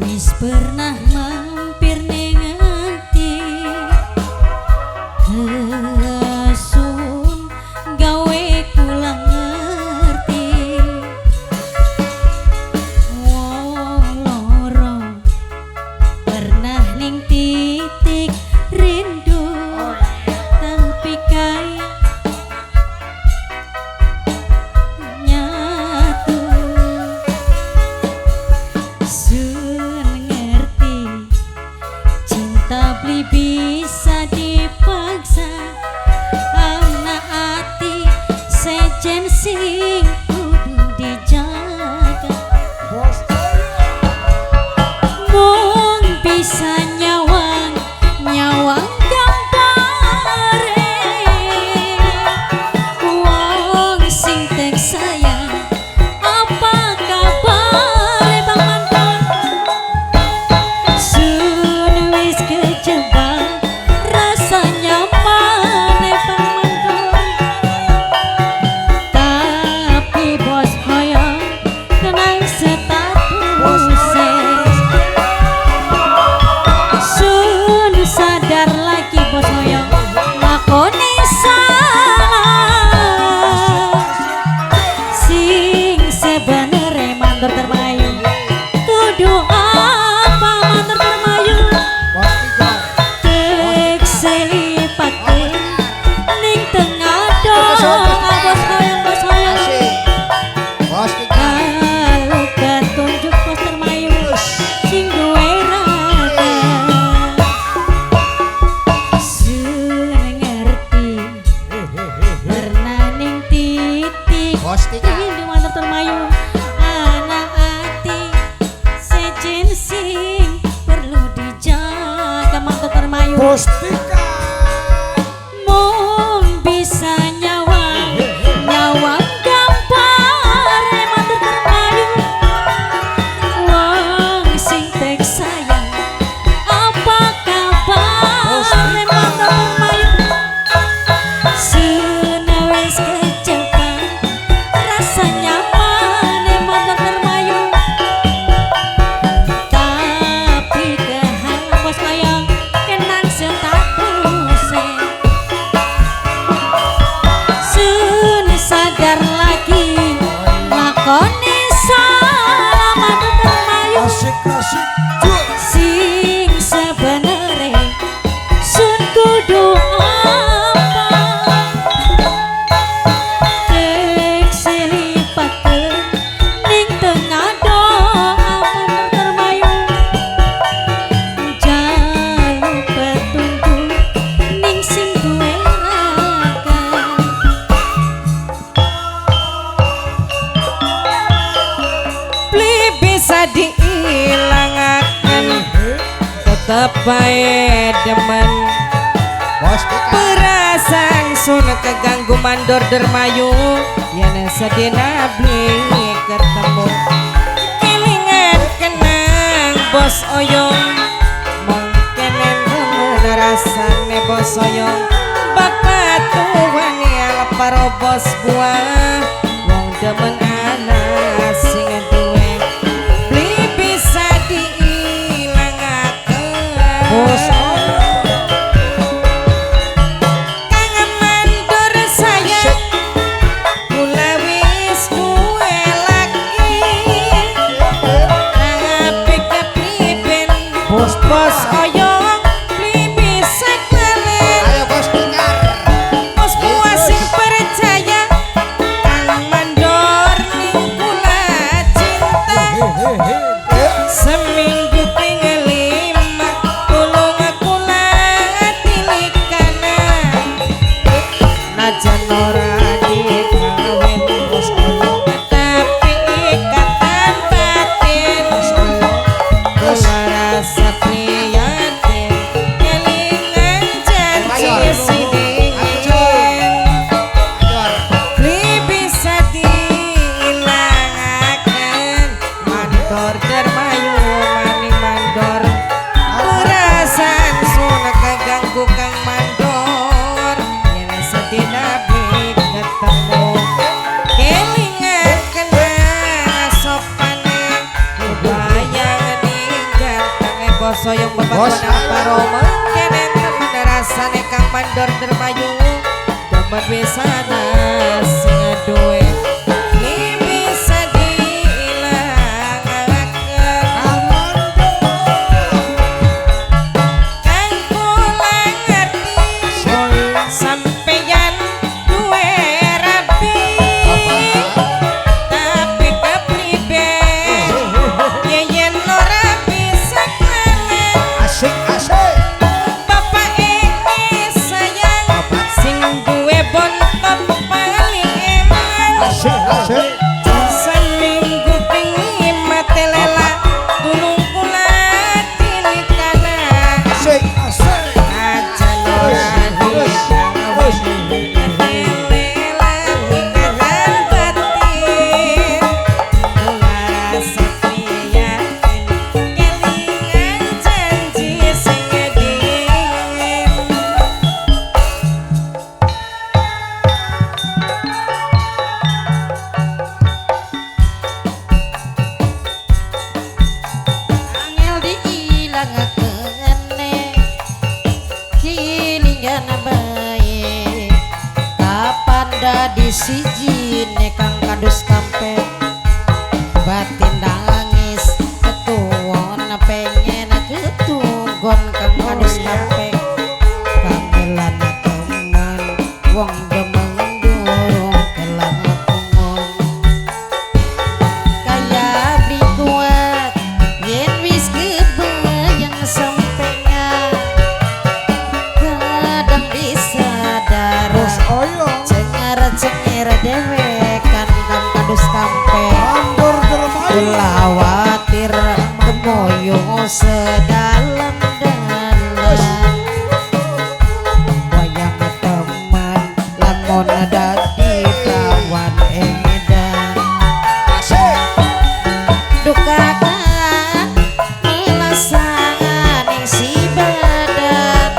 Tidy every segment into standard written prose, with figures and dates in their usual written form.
Wis pernah mampir ning ati Sun gawe kula ngerti wong loro pernah ning titik rindu tapi kae nyatu beli bisa dipaksa ana ati sejen sing kudu dijaga mung bisa nyawang gambare wong sing tek sayang apa kabare Bang Mandor sun wis kejebak rasanya maneh Bang Mandor tapi bos hoyong tenang statusnya sun sadar lagi bos hoyong lakoni salah sing sebenere Mandor termayu kudu apa Mandor termayu ning tengah dong bos hoyong kalau ketunjuk bos termayu sing duwe rada sun ngerti pernah ning titik rindu Mandor termayu anak ati sejen sing perlu dijaga Mandor termayu mung bisa nyawang gambare Mandor termayu wong sing tek sayang apa kabare Mandor termayu sun wis kejebak rasanya maneh Mandor termayu tapi kehalang bos hoyong kenang statusnya sun sadar lagi lakoni salah Mandor termayu sing sebenere sun kudu apa tek selipakeun ning tengah doa Mandor termayu jaluk petunjuk ning sing duwe raga beli bisa diilangaken tetep bae demen perasaan sun keganggu Mandor termayu yen sedina beli ketemu kelingan kenang bos oyong mungkin temen rasane bos oyong bakat tuan ya leparo bos buah wong demen anak sing duwe beli bisa diilangaken bos kangen Mandor sayang kula wis duwe laki tapi kepriben bos oyong beli bisa kalen bos buah sing percaya Kang Mandor ning kula cinta seminggu ping 5 tulung kula tilikana najan ora dikawin bos oyong tapi ikatan batin kula rasa prihatin kelingan janji sidingin beli bisa diilangaken Mandor termayu maning Mandor perasaan sun keganggu Kang Mandor soyong bapak Paroma kene temen rasane kang mandor dermayu demen wisana sing aduwe ki bisa diilangaken kang kula ngerti sampeyan duwe rapi tapi kepribe yen ora bisa Asik asik. bapak ini sayang sing duwe bontot paling eman Asik asik. seminggu pingin mati lela tulung kula tilikana Asik asik. aja ora lela ikatan batin rasa yakin kelingan janji sing ngeging angel diilangakene kilingan bae kapan dadi sijine kang kadus kampe batin nangis ketuwon pengen ketunggon kang kadus kampe kangelan teman wong demeng durung kelang pungong kaya beli kuat yen wis kebayang sampengan kadang disadar Oyo. cengar-cengir dewek kan kang kadus kampe Mandor dermayu. kulawatir kemoyo sedalam-dalam wayang teman lamun dadi kawan edan Asik. dukakan melasan ning si badan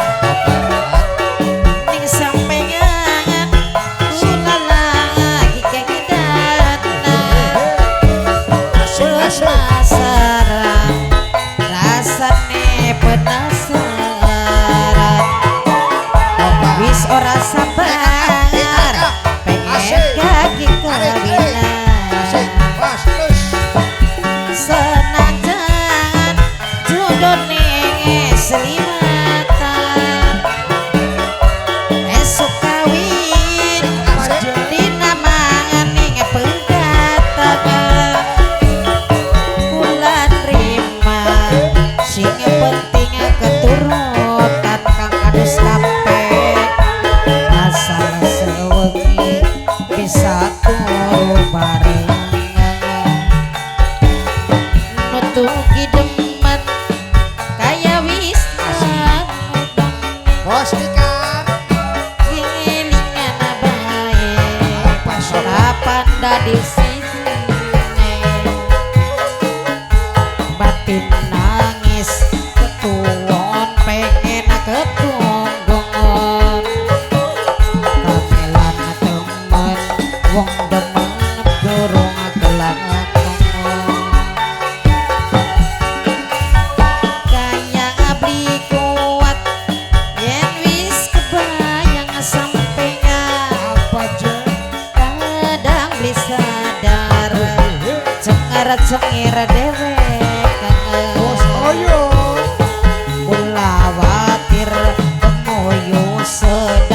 ning sampengan kula lagi kegiatan Asik asik. penasaran rasane penasaran wis ora sabar pengen kaki Asik. kawinan Pas terus. senajan judone selimatan esuk kawin dinamangan ning pegatan bulan rima sing penting keturutan kang kadus kampe asal sewengi bisa turu bareng nutugi demet kaya wis Bos ikan. kelingan bae kapan dadi sine batin nangis ketuwon pengen ketunggongan kangelan temen wong demen durung kelang kaya abli kuat yen wis kebayang sampengan Apa je? kadang beli sadar cengar-cengir dewek Bos Oyo. kulawatir kemoyo sedang